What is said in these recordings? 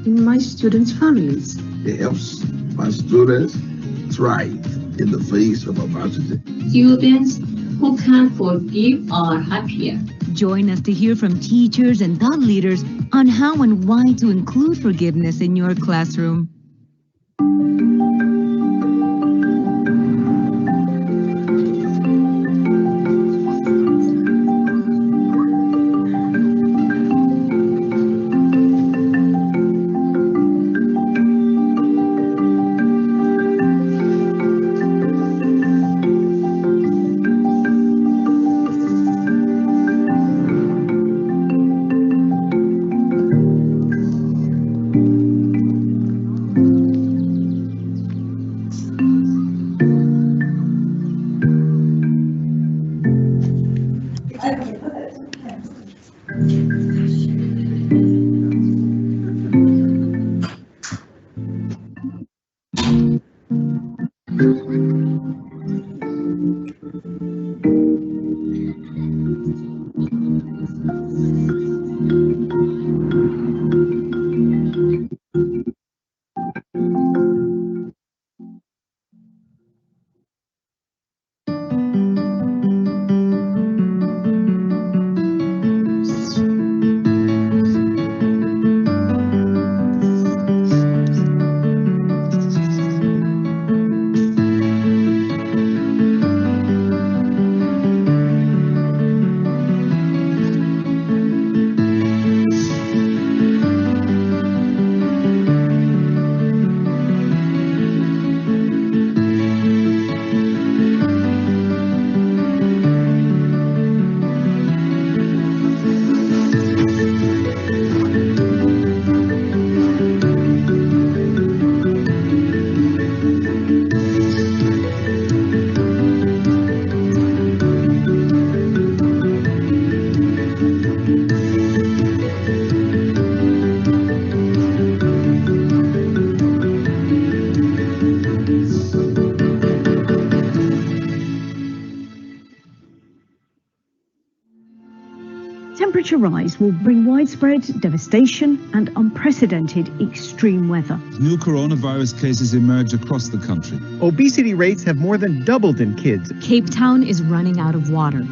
in my students' families. It helps my students thrive in the face of adversity. Students who can forgive are happier. Join us to hear from teachers and thought leaders on how and why to include forgiveness in your classroom. Temperature rise will bring widespread devastation and unprecedented extreme weather. New coronavirus cases emerge across the country. Obesity rates have more than doubled in kids. Cape Town is running out of water.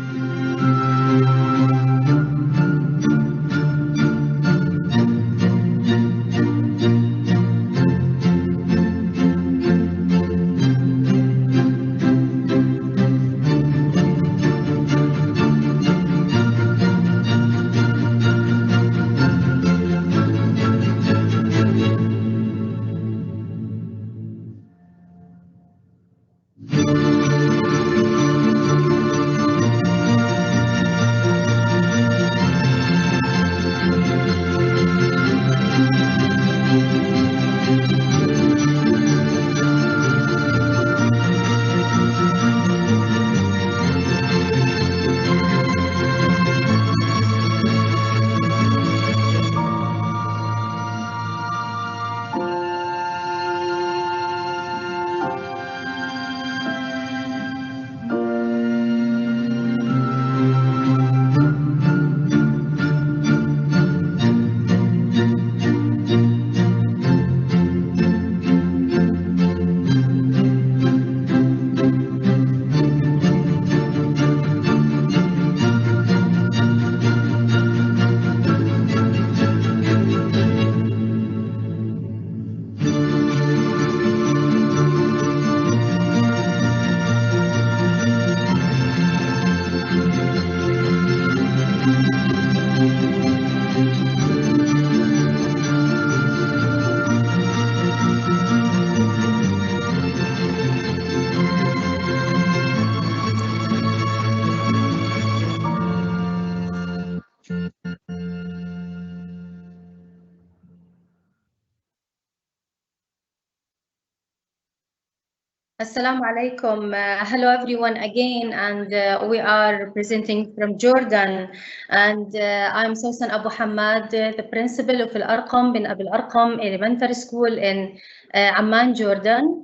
Assalamu alaikum. Hello everyone again, and we are presenting from Jordan, and I'm Sosan Abu Hamad, the principal of Arqam bin Abil Arqam Elementary School in Amman, Jordan.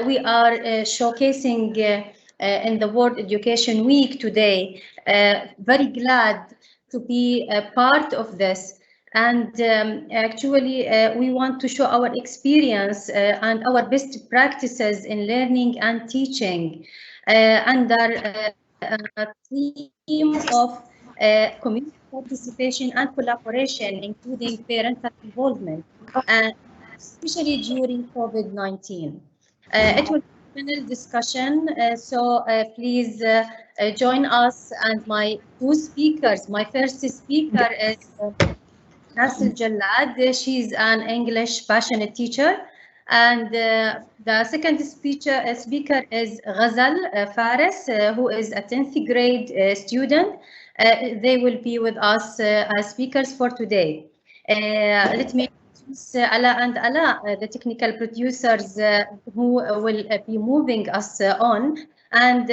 We are showcasing in the World Education Week today. Very glad to be a part of this. And actually, we want to show our experience and our best practices in learning and teaching under a theme of community participation and collaboration, including parental involvement, especially during COVID-19. It will be a panel discussion, so please join us. And my two speakers, my first speaker is Nasser Jallad. She's an English passionate teacher. And the second speaker is Ghazal Fares, who is a 10th grade student. They will be with us as speakers for today. Let me introduce Ala and Ala, the technical producers who will be moving us on. And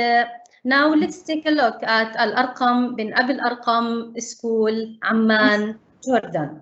now let's take a look at Al-Arqam bin Abi Al-Arqam School, Amman, Jordan.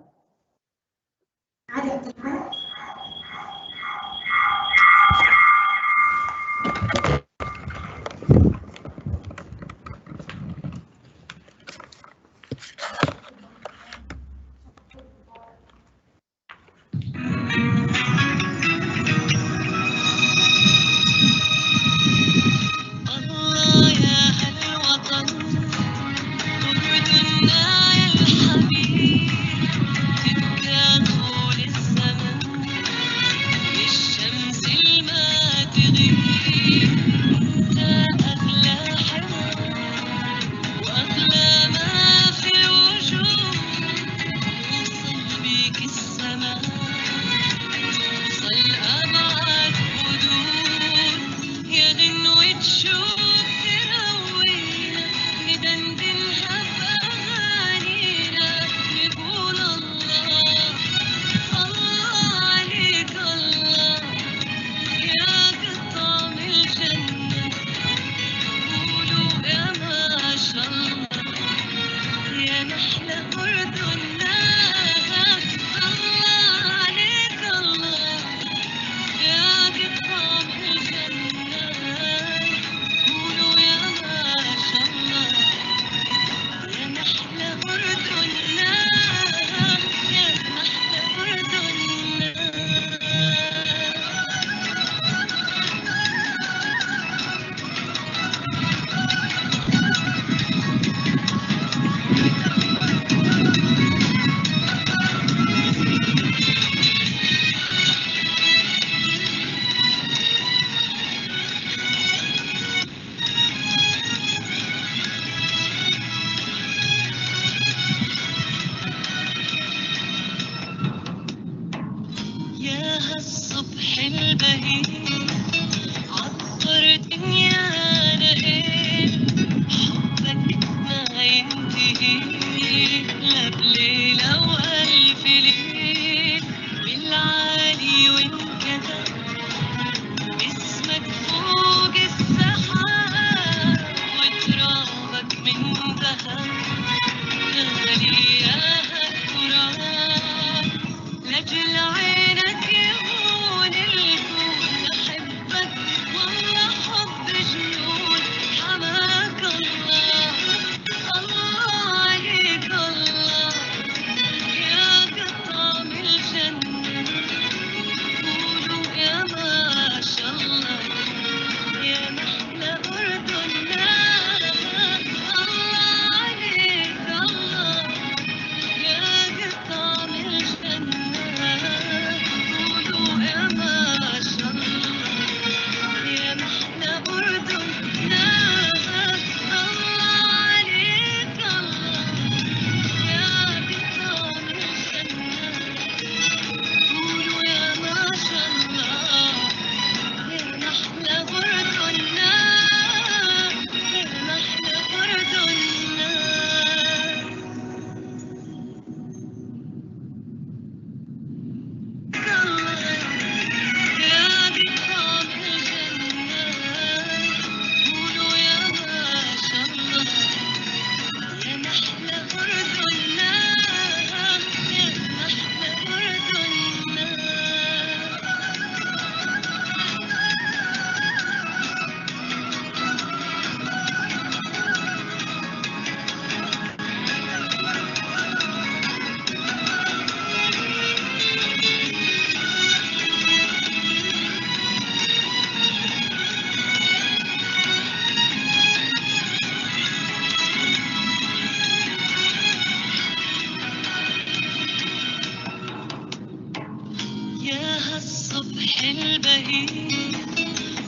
يا هالصبح البهيج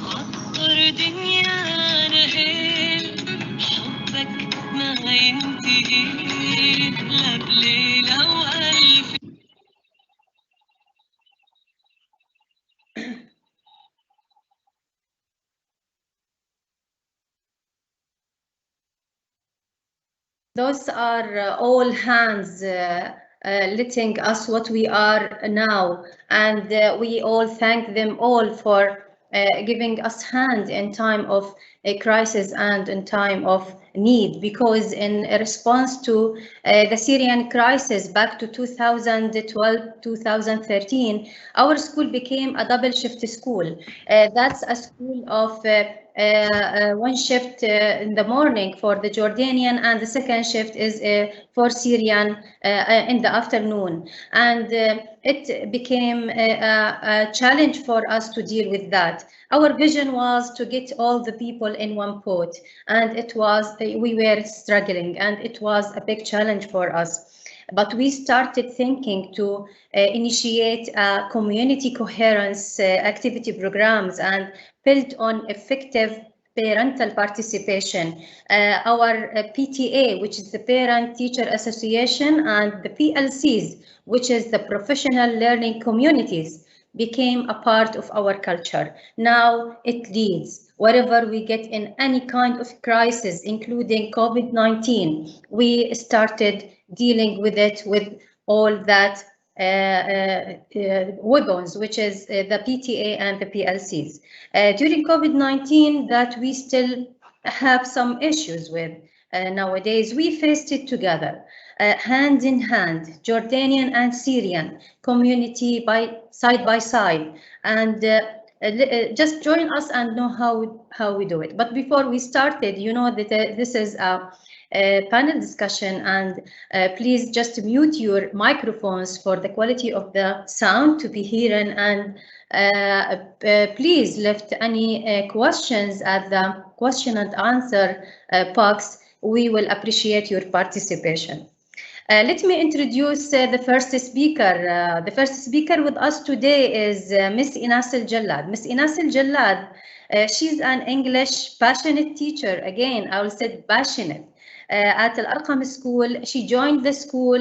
عطر دنيانا هيل حبك ما ينتهي لا بليلة وألف. Those are all hands letting us what we are now, and we all thank them all for giving us hand in time of a crisis and in time of need, because in response to the Syrian crisis back to 2012-2013, our school became a double shift school. That's a school of one shift in the morning for the Jordanian, and the second shift is for Syrian in the afternoon. And it became a challenge for us to deal with that. Our vision was to get all the people in one boat, and we were struggling, and it was a big challenge for us. But we started thinking to initiate community coherence activity programs and built on effective parental participation. Our PTA, which is the Parent Teacher Association, and the PLCs, which is the Professional Learning Communities, became a part of our culture. Now it leads. Wherever we get in any kind of crisis, including COVID-19, we started dealing with it with all that weapons, which is the PTA and the PLCs. During COVID-19, that we still have some issues with nowadays, we faced it together, hand in hand, Jordanian and Syrian community by side, and just join us and know how we do it. But before we started, you know that this is a panel discussion, and please just mute your microphones for the quality of the sound to be heard, and please left any questions at the question and answer box. We will appreciate your participation. Let me introduce the first speaker. The first speaker with us today is Miss Inas Al-Jallad. Miss Inas Al-Jallad, she's an English passionate teacher. Again, I will say passionate. At Arqam school. She joined the school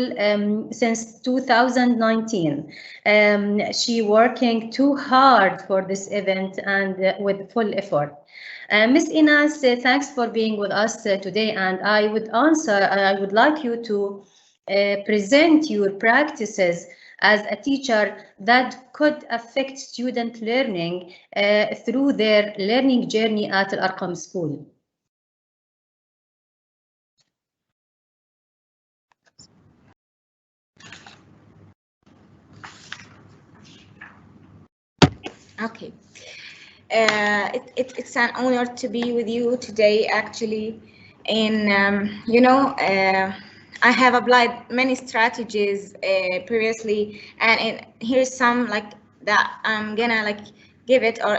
since 2019. She working too hard for this event and with full effort. Ms. Inas, thanks for being with us today, and I would like you to present your practices as a teacher that could affect student learning through their learning journey at Arqam school. Okay. It's an honor to be with you today, actually. And, I have applied many strategies previously, and here's some like that I'm gonna like give it or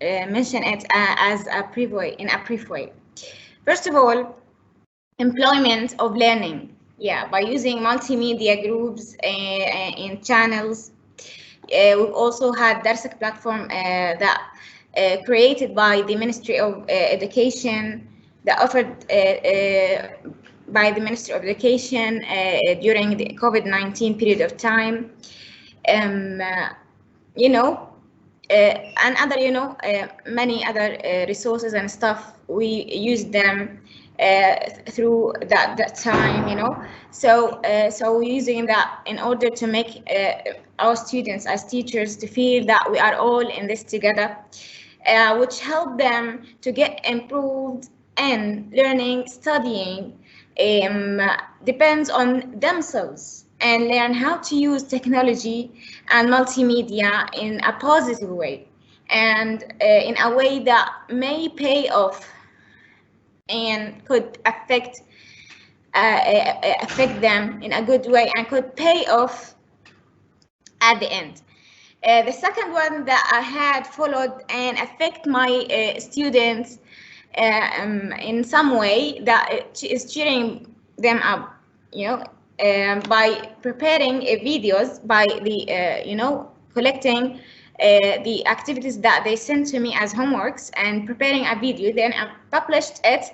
mention it as a brief way, in a brief way. First of all, employment of learning. Yeah, by using multimedia groups and channels. We've also had Darsak platform that created by the Ministry of Education, that offered by the Ministry of Education during the COVID-19 period of time. And other, many other resources and stuff, we use them through that time, so we're using that in order to make our students as teachers to feel that we are all in this together, which help them to get improved in learning, studying, depends on themselves, and learn how to use technology and multimedia in a positive way, and in a way that may pay off and could affect them in a good way and could pay off at the end. The second one that I had followed and affect my students in some way, that is cheering them up, by preparing videos by the collecting the activities that they sent to me as homeworks and preparing a video. Then I published it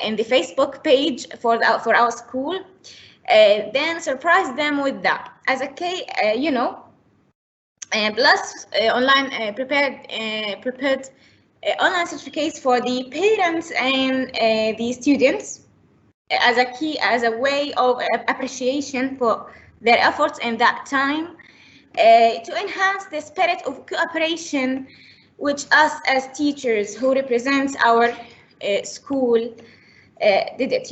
in the Facebook page for our school. Then surprised them with that as a plus online prepared online certificates for the parents and the students as a way of appreciation for their efforts in that time, to enhance the spirit of cooperation which us as teachers who represent our school did it,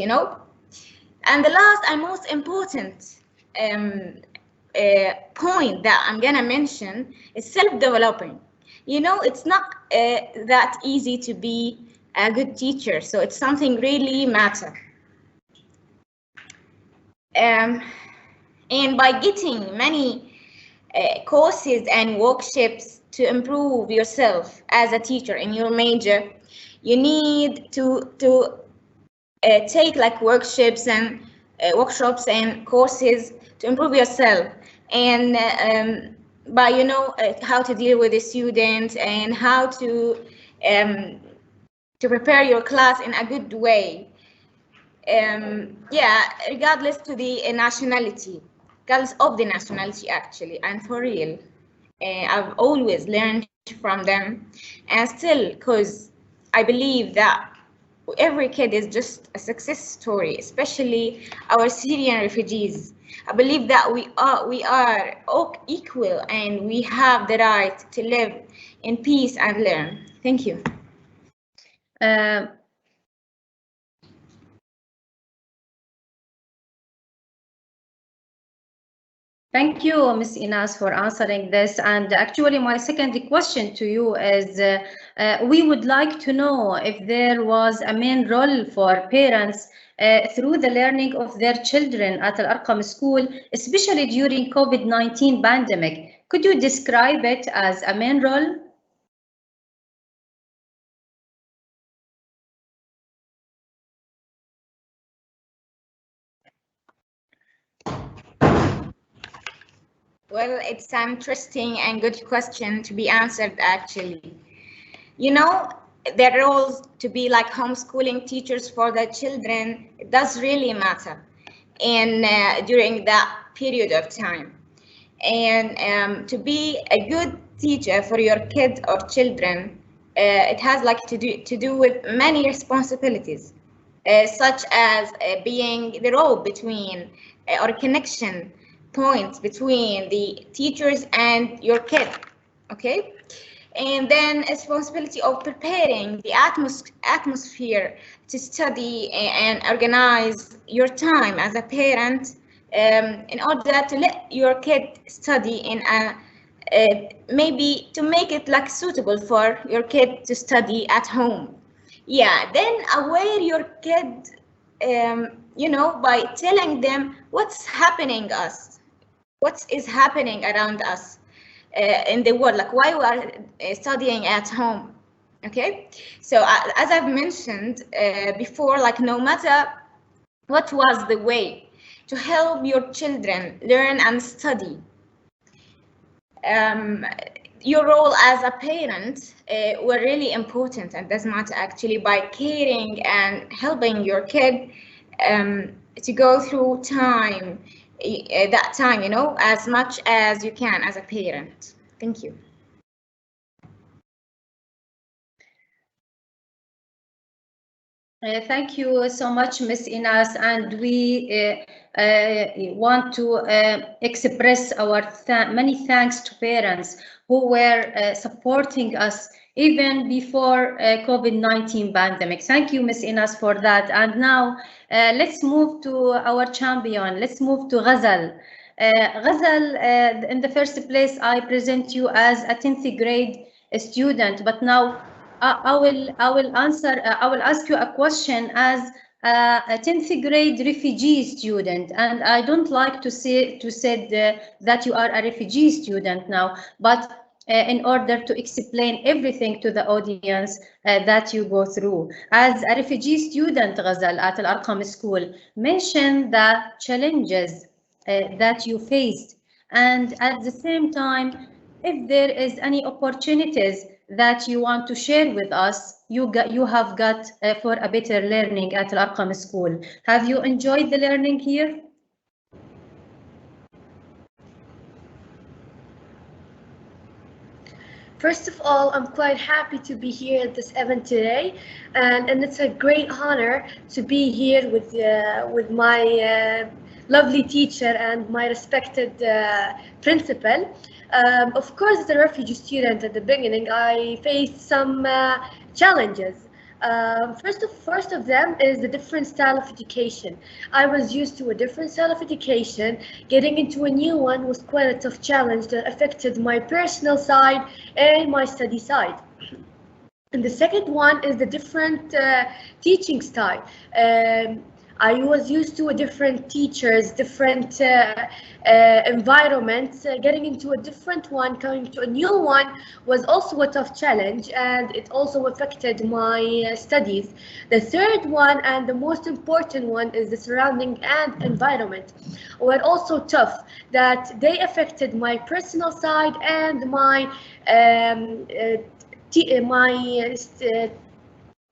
And the last and most important point that I'm gonna mention is self-developing. It's not that easy to be a good teacher, so it's something really matter. And by getting many courses and workshops to improve yourself as a teacher in your major, you need to take like workshops and courses to improve yourself, and by how to deal with the students and how to prepare your class in a good way. Regardless of the nationality actually, and for real, I've always learned from them, and still, because I believe that every kid is just a success story, especially our Syrian refugees. I believe that we are all equal and we have the right to live in peace and learn. Thank you. Thank you, Ms. Inas, for answering this. And actually, my second question to you is, we would like to know if there was a main role for parents through the learning of their children at Arqam school, especially during COVID-19 pandemic. Could you describe it as a main role? Well, it's an interesting and good question to be answered, actually. Their roles to be like homeschooling teachers for their children, it does really matter during that period of time. And to be a good teacher for your kids or children, it has to do with many responsibilities, such as being the role between or connection points between the teachers and your kid, okay? And then responsibility of preparing the atmosphere to study and organize your time as a parent in order to let your kid study in maybe to make it like suitable for your kid to study at home. Then aware your kid, by telling them what's happening what is happening around us in the world, like why we are studying at home, okay? So as I've mentioned before, like no matter what was the way to help your children learn and study, your role as a parent were really important, and does matter actually, by caring and helping your kid to go through time, that time, as much as you can as a parent. Thank you. Thank you so much, Ms. Inas, and we want to express our many thanks to parents who were supporting us even before COVID-19 pandemic. Thank you, Ms. Inas, for that. And now let's move to our champion. Let's move to Ghazal. Ghazal, in the first place, I present you as a 10th grade student, but now I will ask you a question as a 10th grade refugee student, and I don't like to say that you are a refugee student now, but in order to explain everything to the audience that you go through. As a refugee student, Ghazal, at Arqam school, mention the challenges that you faced And at the same time, if there is any opportunities that you want to share with us, you have got for a better learning at Arqam School. Have you enjoyed the learning here? First of all, I'm quite happy to be here at this event today, and it's a great honor to be here with my lovely teacher and my respected principal. Of course, as a refugee student at the beginning, I faced some challenges. First of them is the different style of education. I was used to a different style of education. Getting into a new one was quite a tough challenge that affected my personal side and my study side. And the second one is the different teaching style. I was used to a different teachers, different environments. Getting into a different one, coming to a new one was also a tough challenge, and it also affected my studies. The third one and the most important one is the surrounding and environment were also tough, that they affected my personal side and my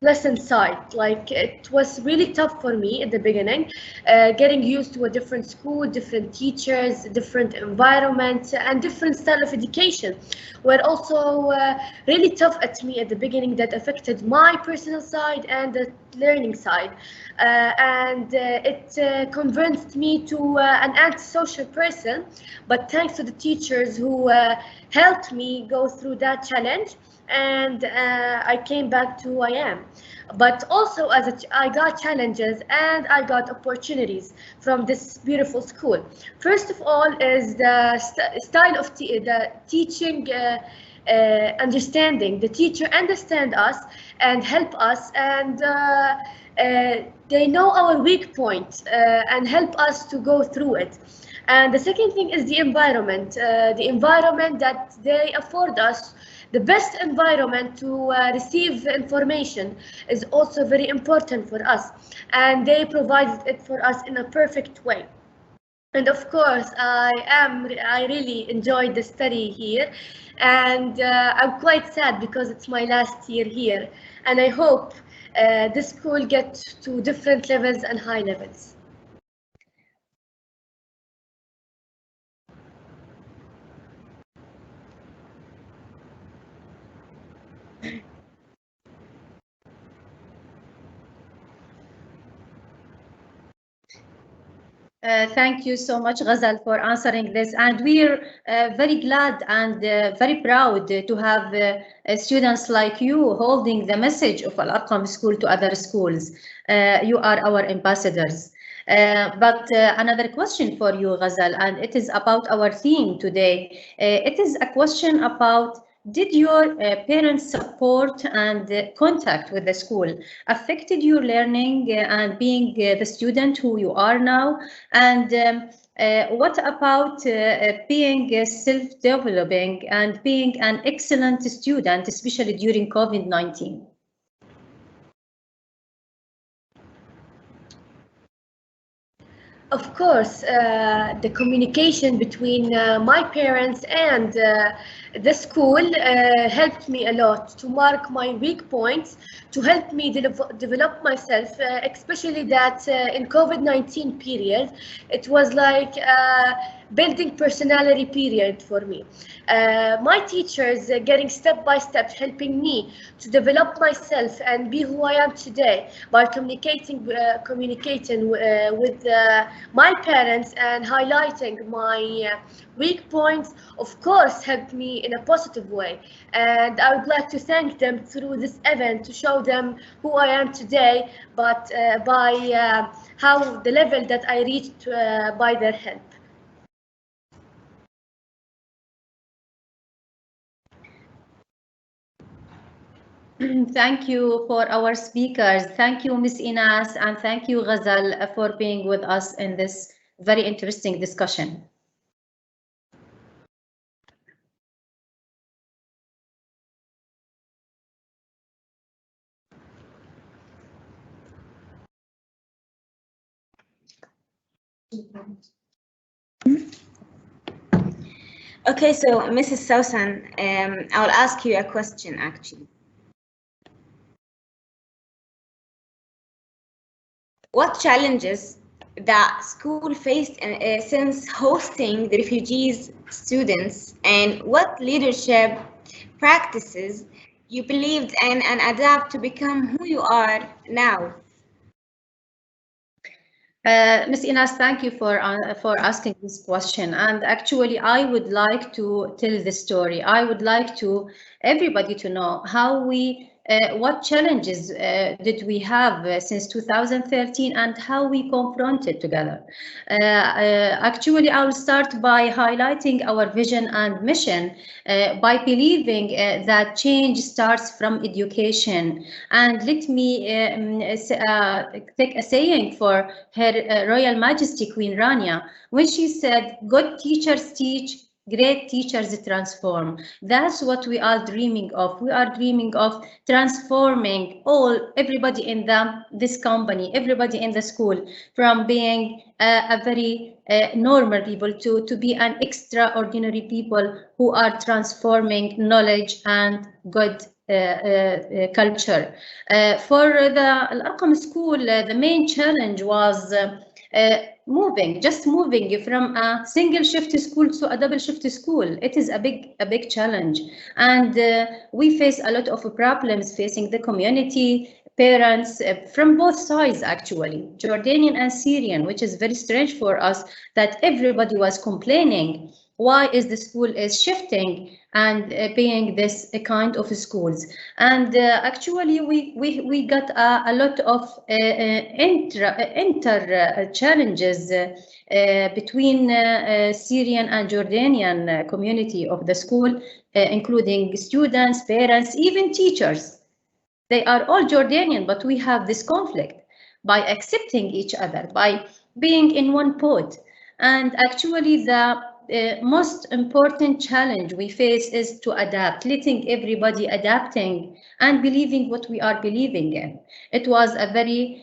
lesson side. Like, it was really tough for me at the beginning, getting used to a different school, different teachers, different environment, and different style of education were also really tough at me at the beginning, that affected my personal side and the learning side. And it convinced me to an antisocial person, but thanks to the teachers who helped me go through that challenge, and I came back to who I am. But also, I got challenges and I got opportunities from this beautiful school. First of all is the style of the teaching, understanding. The teacher understand us and help us, and they know our weak point and help us to go through it. And the second thing is the environment that they afford us. The best environment to receive information is also very important for us, and they provided it for us in a perfect way. And of course, I really enjoyed the study here, and I'm quite sad because it's my last year here, and I hope this school gets to different levels and high levels. Thank you so much, Ghazal, for answering this. And we're very glad and very proud to have students like you holding the message of Al-Arqam School to other schools. You are our ambassadors. But another question for you, Ghazal, and it is about our theme today. It is a question about, did your parents' support and contact with the school affected your learning and being the student who you are now? And what about being self-developing and being an excellent student, especially during COVID-19? Of course, the communication between my parents and the school helped me a lot to mark my weak points, to help me develop myself, especially that in COVID-19 period, it was like building personality period for me. My teachers getting step by step helping me to develop myself and be who I am today by communicating with my parents and highlighting my weak points, of course, helped me in a positive way. And I would like to thank them through this event to show them who I am today, but by how the level that I reached by their help. Thank you for our speakers. Thank you, Ms. Inas, and thank you, Ghazal, for being with us in this very interesting discussion. Okay, so Mrs. Sausan, I will ask you a question actually. What challenges that school faced since hosting the refugees students, and what leadership practices you believed in and adapt to become who you are now? Ms. Inas, thank you for asking this question. And actually, I would like to tell the story. I would like to everybody to know how we, what challenges did we have since 2013 and how we confronted together. Actually, I will start by highlighting our vision and mission by believing that change starts from education. And let me take a saying for Her Royal Majesty Queen Rania, when she said, "Good teachers teach, great teachers transform." That's what we are dreaming of. We are dreaming of transforming everybody in this company, everybody in the school, from being a very normal people to be an extraordinary people who are transforming knowledge and good culture. For the Arqam school, the main challenge was moving from a single shift school to a double shift school. It is a big challenge, and we face a lot of problems facing the community, parents from both sides actually, Jordanian and Syrian, which is very strange for us that everybody was complaining. Why is the school is shifting and being this kind of schools? And actually, we got a lot of inter challenges between Syrian and Jordanian community of the school, including students, parents, even teachers. They are all Jordanian, but we have this conflict by accepting each other, by being in one pot. And actually, the most important challenge we face is to adapt, letting everybody adapting and believing what we are believing in. It was a very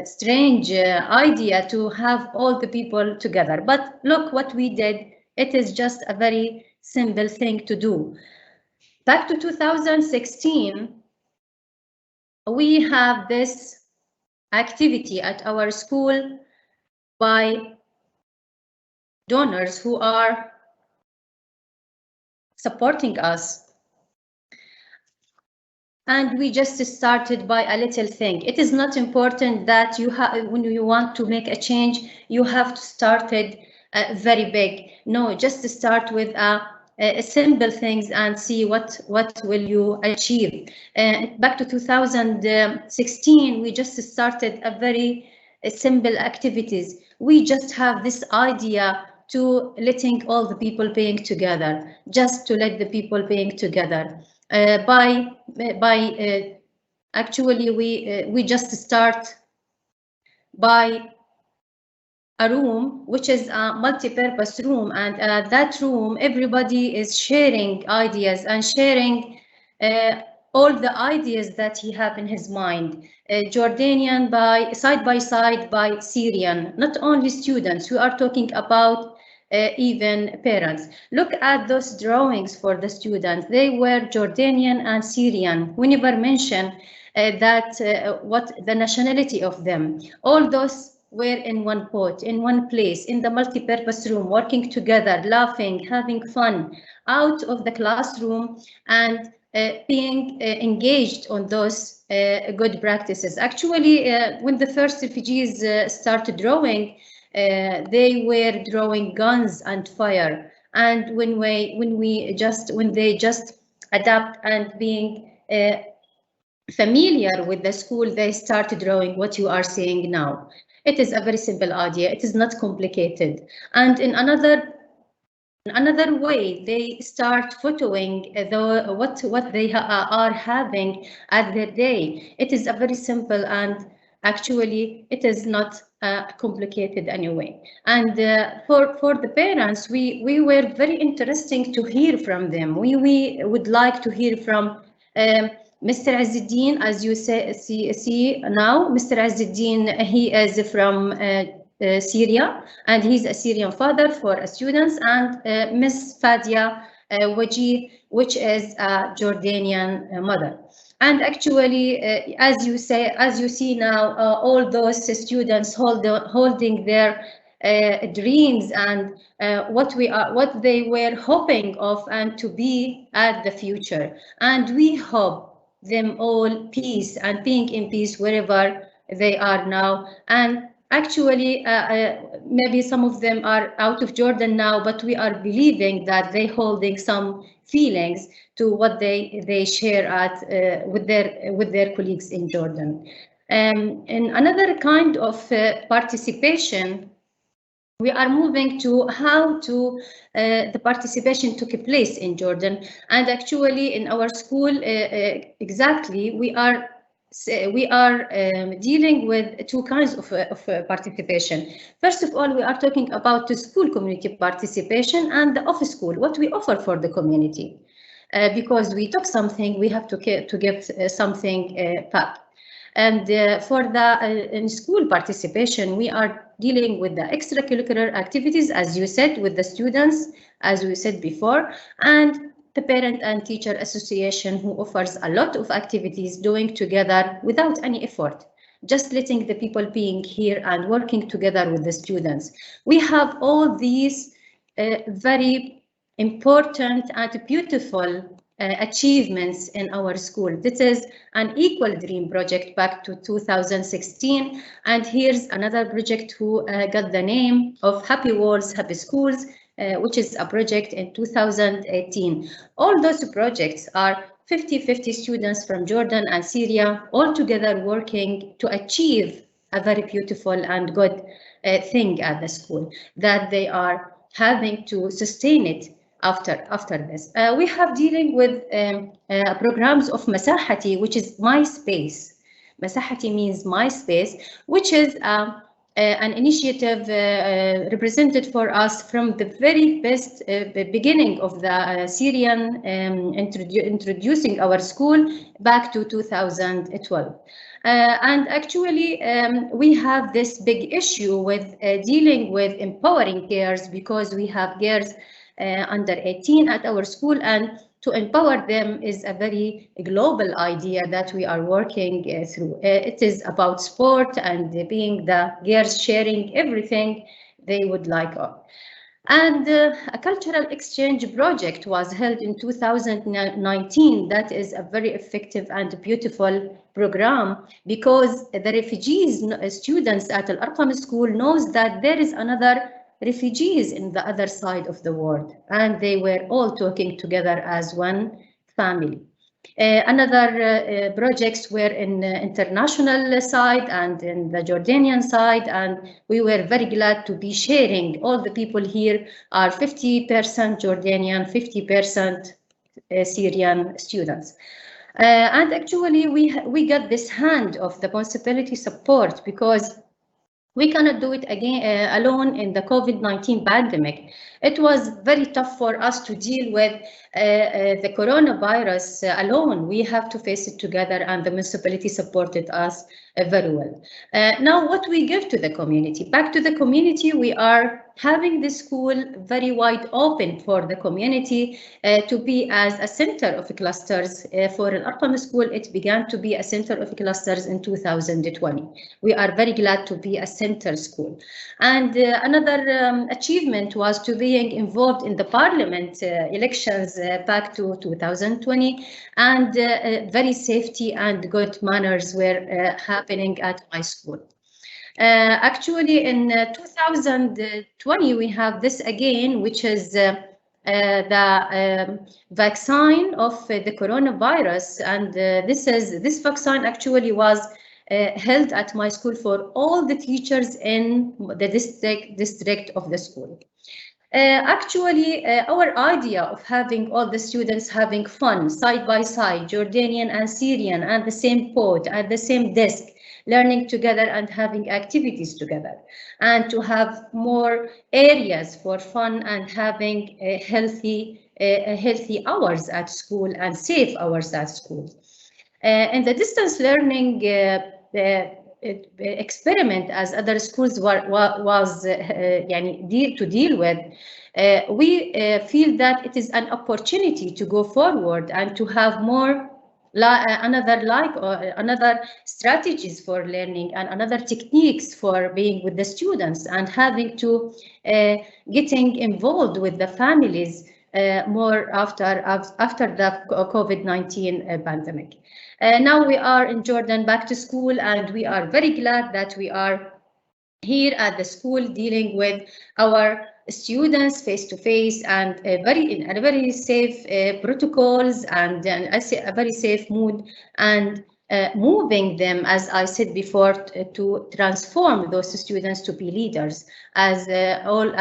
strange idea to have all the people together. But look what we did. It is just a very simple thing to do. Back to 2016, we have this activity at our school by donors who are supporting us. And we just started by a little thing. It is not important that when you want to make a change, you have to start it very big. No, just start with simple things and see what will you achieve. Back to 2016, we just started a very simple activities. We just have this idea to letting all the people being together, just to let the people being together. Actually, we just start by a room which is a multi-purpose room, and that room everybody is sharing ideas and sharing all the ideas that he have in his mind. Jordanian by side by Syrian, not only students, we are talking about even parents. Look at those drawings for the students. They were Jordanian and Syrian. We never mention what the nationality of them. All those were in one pot, in one place, in the multi-purpose room, working together, laughing, having fun, out of the classroom, and being engaged on those good practices. Actually, when the first refugees started drawing, they were drawing guns and fire. And when they just adapt and being familiar with the school, they started drawing what you are seeing now. It is a very simple idea. It is not complicated. And in another way, they start photoing what they are having at their day. It is a very simple, and actually it is not complicated anyway. And for the parents, we were very interesting to hear from them. We would like to hear from Mr. Azzuddin, as you see now. Mr. Azzuddin, he is from Syria, and he's a Syrian father for students, and Miss Fadia Wajih, which is a Jordanian mother. And actually, as you see now, all those students holding their dreams and what they were hoping of and to be at the future. And we hope them all peace and being in peace wherever they are now. And actually, maybe some of them are out of Jordan now, but we are believing that they holding some feelings to what they share with their colleagues in Jordan. And another kind of participation, we are moving to how to the participation took place in Jordan. And actually in our school, exactly, we are dealing with two kinds of participation. First of all, we are talking about the school community participation and the office school, what we offer for the community. Because we took something, we have to give something back. And for the in school participation, we are dealing with the extracurricular activities, as you said, with the students, as we said before, and the Parent and Teacher Association, who offers a lot of activities doing together without any effort, just letting the people being here and working together with the students. We have all these very important and beautiful achievements in our school. This is an Equal Dream project back to 2016. And here's another project who got the name of Happy Walls, Happy Schools, which is a project in 2018. All those projects are 50-50 students from Jordan and Syria, all together working to achieve a very beautiful and good thing at the school, that they are having to sustain it after this. We have dealing with programs of Masahati, which is my space. Masahati means my space, which is an initiative represented for us from the very best beginning of the Syrian introducing our school back to 2012. And actually, we have this big issue with dealing with empowering girls, because we have girls under 18 at our school, and to empower them is a very global idea that we are working through. It is about sport and being the girls sharing everything they would like. And a cultural exchange project was held in 2019. That is a very effective and beautiful program, because the refugees students at Arqam school knows that there is another refugees in the other side of the world, and they were all talking together as one family. Another projects were in international side and in the Jordanian side, and we were very glad to be sharing. All the people here are 50% Jordanian, 50% Syrian students. And actually we got this hand of the possibility support, because we cannot do it again alone in the COVID-19 pandemic. It was very tough for us to deal with the coronavirus alone. We have to face it together, and the municipality supported us very well. Now, what we give to the community? Back to the community, we are having the school very wide open for the community to be as a center of clusters. For Arqam school, it began to be a center of clusters in 2020. We are very glad to be a center school. And another achievement was to being involved in the parliament elections back to 2020, and very safety and good manners were happening at my school. Actually, in 2020, we have this again, which is the vaccine of the coronavirus, and this vaccine actually was held at my school for all the teachers in the district of the school. Actually, our idea of having all the students having fun side by side, Jordanian and Syrian, and the same pod at the same desk, learning together and having activities together, and to have more areas for fun and having healthy hours at school and safe hours at school. And the distance learning experiment as other schools was to deal with. We feel that it is an opportunity to go forward and to have more another strategies for learning and another techniques for being with the students and having to getting involved with the families more after the COVID-19 pandemic. Now we are in Jordan back to school, and we are very glad that we are here at the school dealing with our students face to face and in a very safe protocols and I say a very safe mood, and moving them, as I said before, to transform those students to be leaders. As Ghazal,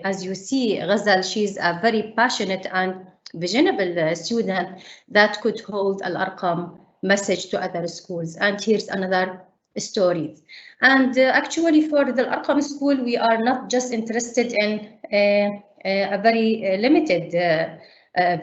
as you see, Ghazal, she's a very passionate and visionable student that could hold Al-Arqam message to other schools. And here's another story. And actually for the Arqam school, we are not just interested in a very limited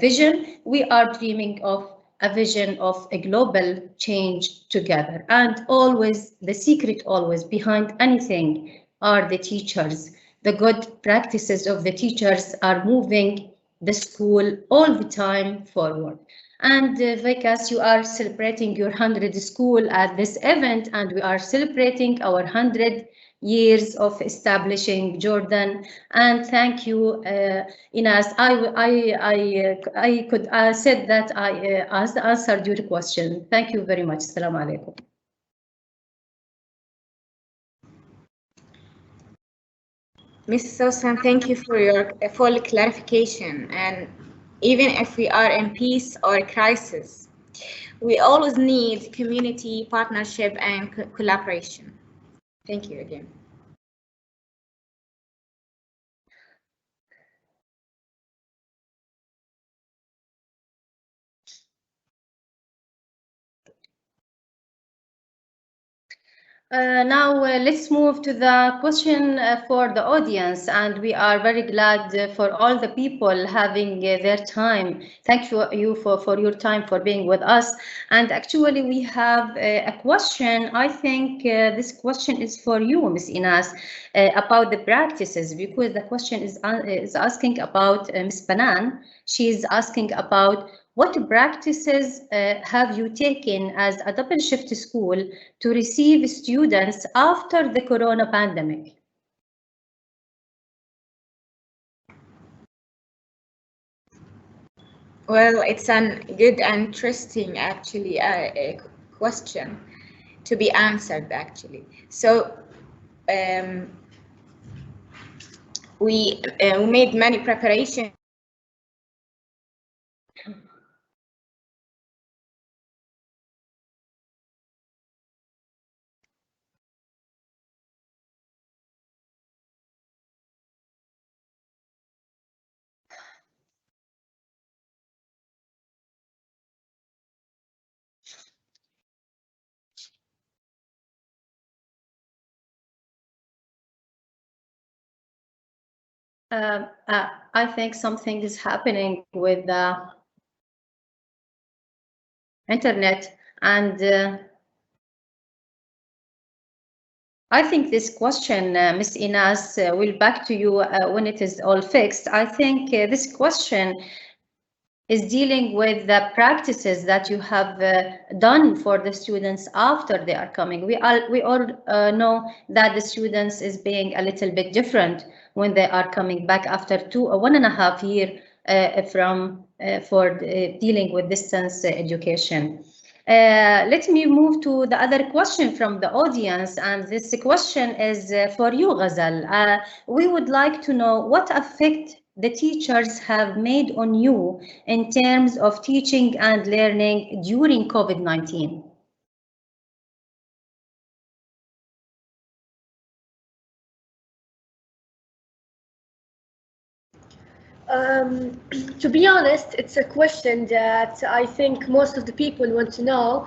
vision. We are dreaming of a vision of a global change together. And always, the secret always behind anything are the teachers. The good practices of the teachers are moving the school all the time forward. And Vikas, you are celebrating your 100th school at this event, and we are celebrating our 100 years of establishing Jordan. And thank you, Inas. I could said that I answered your question. Thank you very much. Assalamu alaikum. Ms. Sosan, thank you for your full clarification. And even if we are in peace or crisis, we always need community partnership and collaboration. Thank you again. Now let's move to the question for the audience, and we are very glad for all the people having their time. Thank you for your time, for being with us. And actually we have a question. I think this question is for you, Ms. Inas, about the practices, because the question is asking about Ms. Banan. She is asking about what practices have you taken as a double shift school to receive students after the corona pandemic? Well, it's a good and interesting, actually, a question to be answered, actually. So we made many preparations. I think something is happening with the internet, and I think this question, Ms. Inas, will back to you when it is all fixed. I think this question is dealing with the practices that you have done for the students after they are coming. We all know that the students is being a little bit different when they are coming back after 1.5 years for dealing with distance education. Let me move to the other question from the audience, and this question is for you, Ghazal. We would like to know what effect the teachers have made on you in terms of teaching and learning during COVID-19. To be honest, it's a question that I think most of the people want to know.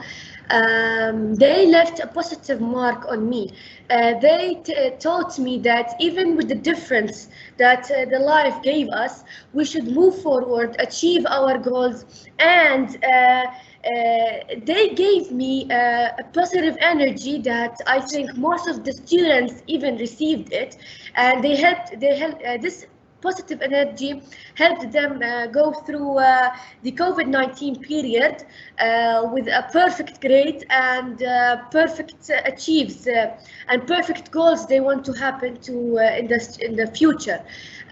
They left a positive mark on me. They taught me that even with the difference that the life gave us, we should move forward, achieve our goals, and they gave me a positive energy that I think most of the students even received it, and they helped. This positive energy helped them go through the COVID-19 period with a perfect grade and perfect achieves and perfect goals they want to happen to in the future.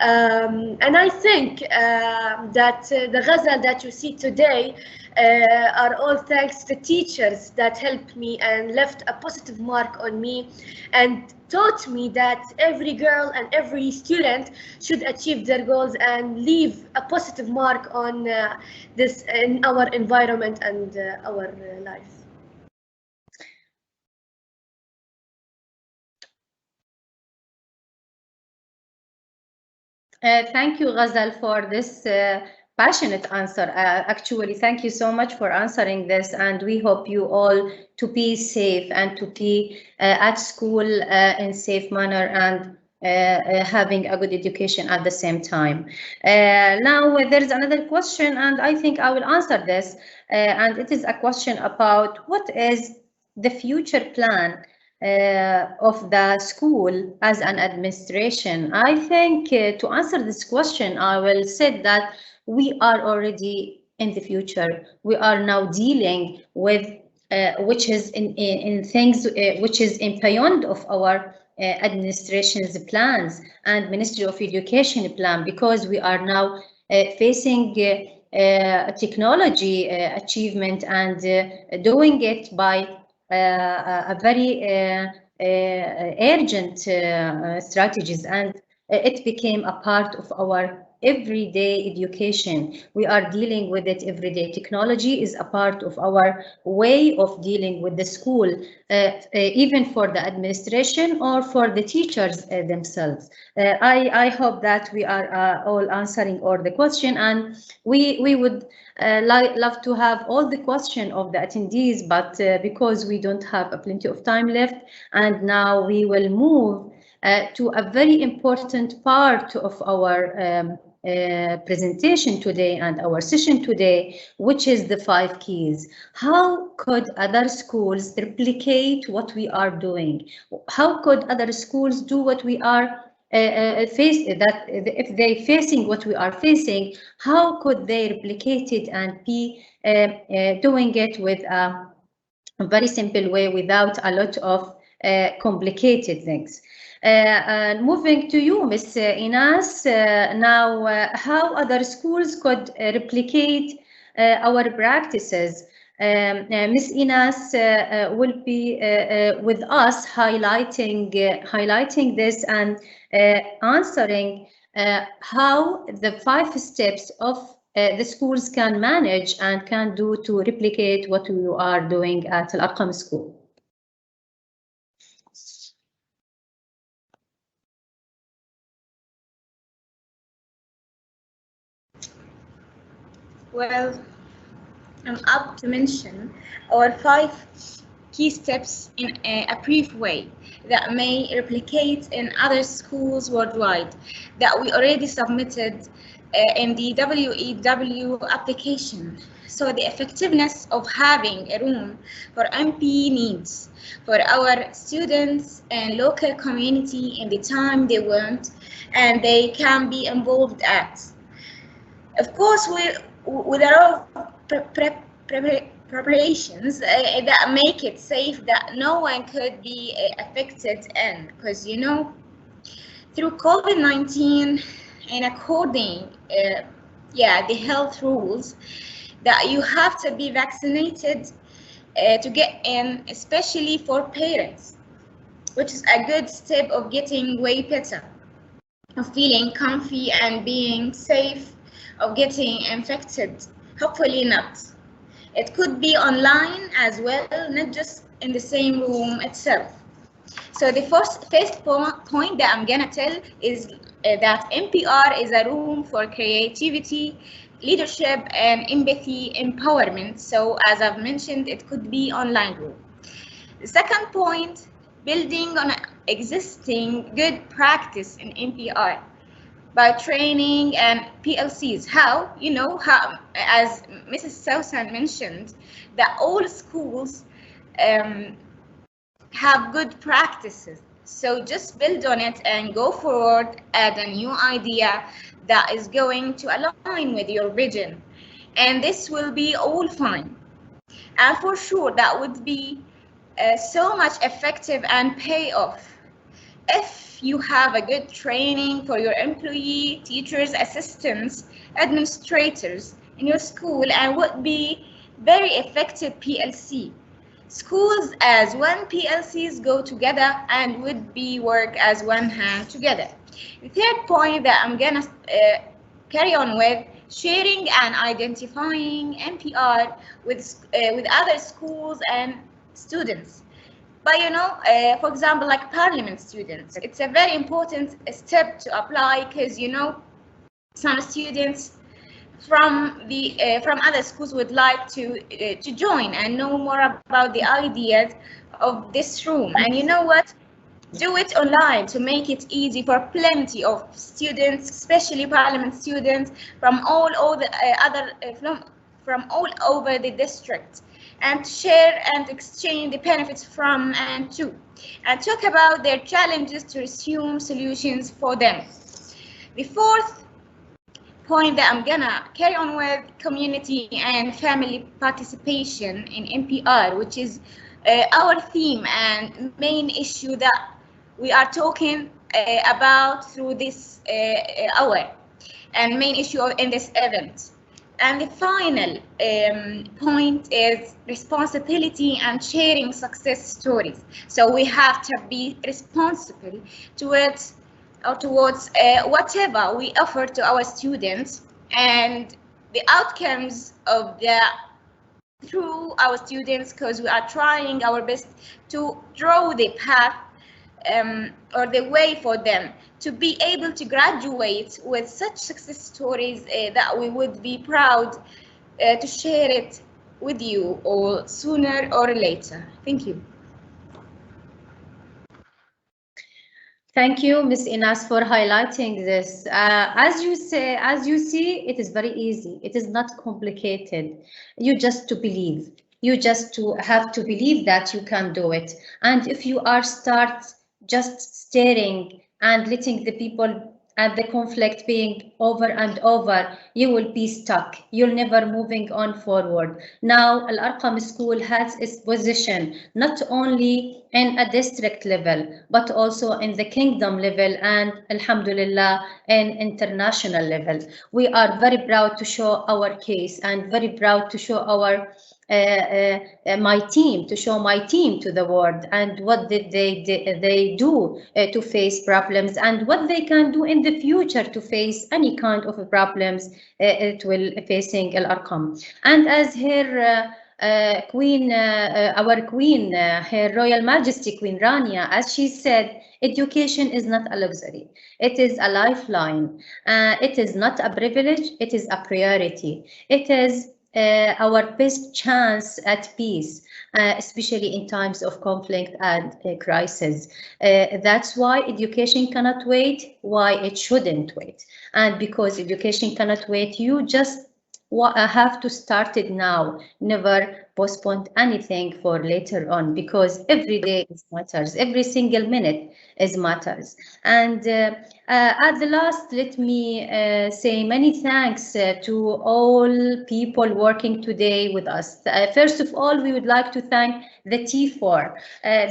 And I think that the ghazal that you see today are all thanks to teachers that helped me and left a positive mark on me and taught me that every girl and every student should achieve their goals and leave a positive mark on this in our environment and our life. Thank you, Ghazal, for this passionate answer. Actually, thank you so much for answering this, and we hope you all to be safe and to be at school in safe manner and having a good education at the same time. Now, there's another question, and I think I will answer this. And it is a question about what is the future plan of the school as an administration. I think to answer this question, I will say that we are already in the future. We are now dealing with which is in things which is in beyond of our administration's plans and Ministry of Education plan, because we are now facing technology achievement and doing it by a very urgent strategies, and it became a part of our everyday education. We are dealing with it every day. Technology is a part of our way of dealing with the school, even for the administration or for the teachers themselves. I hope that we are all answering all the question, and we would love to have all the question of the attendees, but because we don't have plenty of time left, and now we will move to a very important part of our presentation today and our session today, which is the 5 keys. How could other schools replicate what we are doing? How could other schools do what we are if they facing what we are facing, how could they replicate it and be doing it with a very simple way without a lot of complicated things? And moving to you, Ms. Inas, now how other schools could replicate our practices. Ms. Inas will be with us highlighting this and answering how the 5 steps of the schools can manage and can do to replicate what we are doing at Arqam School. Well, I'm up to mention our 5 key steps in a brief way that may replicate in other schools worldwide that we already submitted in the WEW application. So the effectiveness of having a room for MP needs for our students and local community in the time they want and they can be involved at. Of course, with a lot of preparations that make it safe that no one could be affected in, because you know, through COVID-19 and according the health rules that you have to be vaccinated to get in, especially for parents, which is a good step of getting way better, of feeling comfy and being safe of getting infected. Hopefully not. It could be online as well, not just in the same room itself. So the first point that I'm gonna tell is that NPR is a room for creativity, leadership and empathy empowerment. So as I've mentioned, it could be online group. The second point, building on existing good practice in NPR by training and PLCs. How? You know, how, as Mrs. Sousan mentioned, that all schools have good practices. So just build on it and go forward, add a new idea that is going to align with your vision. And this will be all fine. And for sure, that would be so much effective and pay off if you have a good training for your employee, teachers, assistants, administrators in your school, and would be very effective PLC. Schools as one PLCs go together and would be work as one hand together. The third point that I'm gonna carry on with, sharing and identifying NPR with other schools and students. But you know, for example, like parliament students, it's a very important step to apply, because you know, some students from other schools would like to join and know more about the ideas of this room. And you know what? Do it online to make it easy for plenty of students, especially parliament students from all the other from all over the district, and share and exchange the benefits from and to, and talk about their challenges to assume solutions for them. The fourth point that I'm gonna carry on with, community and family participation in NPR, which is our theme and main issue that we are talking about through this hour, and main issue in this event. And the final point is responsibility and sharing success stories. So we have to be responsible towards whatever we offer to our students, and the outcomes of that through our students, because we are trying our best to draw the path or the way for them to be able to graduate with such success stories that we would be proud to share it with you all sooner or later. Thank you. Thank you, Ms. Inas, for highlighting this. As you see, it is very easy. It is not complicated. You just to believe. You just to have to believe that you can do it. And if you are just staring and letting the people and the conflict being over and over, you will be stuck. You're never moving on forward. Now, Al-Arqam School has its position not only in a district level, but also in the kingdom level, and Alhamdulillah, in international level. We are very proud to show our case, and very proud to show our my team to the world, and what did they do to face problems, and what they can do in the future to face any kind of problems it will facing Al-Arqam. And as her Queen, our Queen, Her Royal Majesty Queen Rania, as she said, education is not a luxury. It is a lifeline. It is not a privilege. It is a priority. It is our best chance at peace, especially in times of conflict and crisis. That's why education cannot wait, why it shouldn't wait. And because education cannot wait, you just have to start it now. Never postpone anything for later on, because every day matters, every single minute is matters. And at the last, let me say many thanks to all people working today with us. First of all, we would like to thank the T4,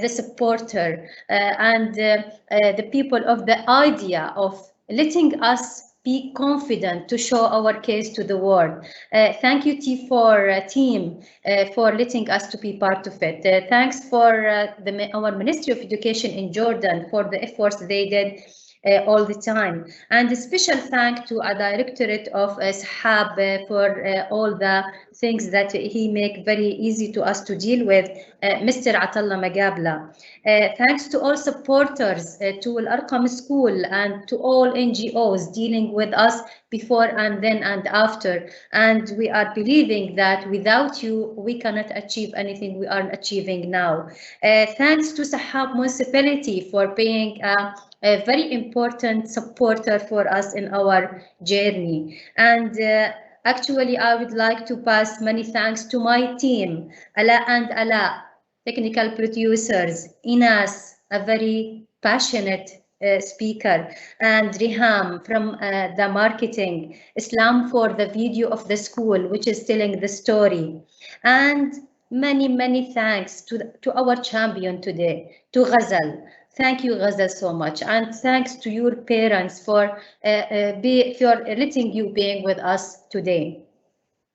the supporter, and the people of the idea of letting us be confident to show our case to the world. Thank you, T4 team, for letting us to be part of it. Thanks for our Ministry of Education in Jordan for the efforts they did all the time. And a special thank to a directorate of Sahab for all the things that he make very easy to us to deal with, Mr. Atallah Magabla. Thanks to all supporters, to Arqam School and to all NGOs dealing with us before and then and after. And we are believing that without you, we cannot achieve anything we are achieving now. Thanks to Sahab Municipality for being a very important supporter for us in our journey. And actually, I would like to pass many thanks to my team, Ala and Ala, technical producers, Inas, a very passionate speaker, and Riham from the marketing, Islam for the video of the school, which is telling the story. And many thanks to our champion today, to Ghazal. Thank you, Ghazal, so much. And thanks to your parents for letting you being with us today.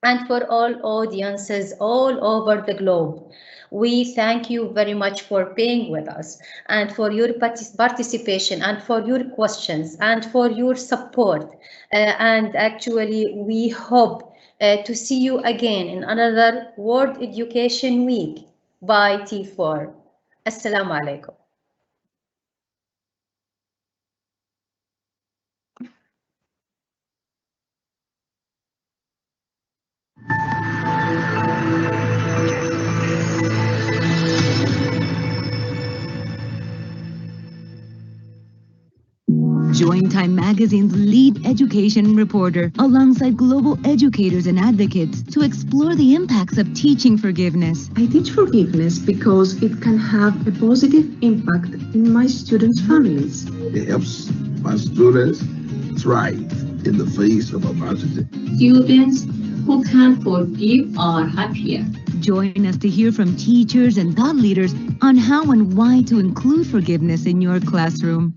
And for all audiences all over the globe, we thank you very much for being with us and for your participation and for your questions and for your support. And actually, we hope to see you again in another World Education Week by T4. Assalamu alaikum. Join Time Magazine's lead education reporter alongside global educators and advocates to explore the impacts of teaching forgiveness. I teach forgiveness because it can have a positive impact in my students' families. It helps my students thrive in the face of adversity. Students who can forgive are happier. Join us to hear from teachers and thought leaders on how and why to include forgiveness in your classroom.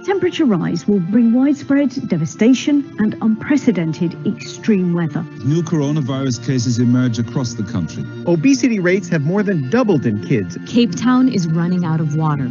Temperature rise will bring widespread devastation and unprecedented extreme weather. New coronavirus cases emerge across the country. Obesity rates have more than doubled in kids. Cape Town is running out of water.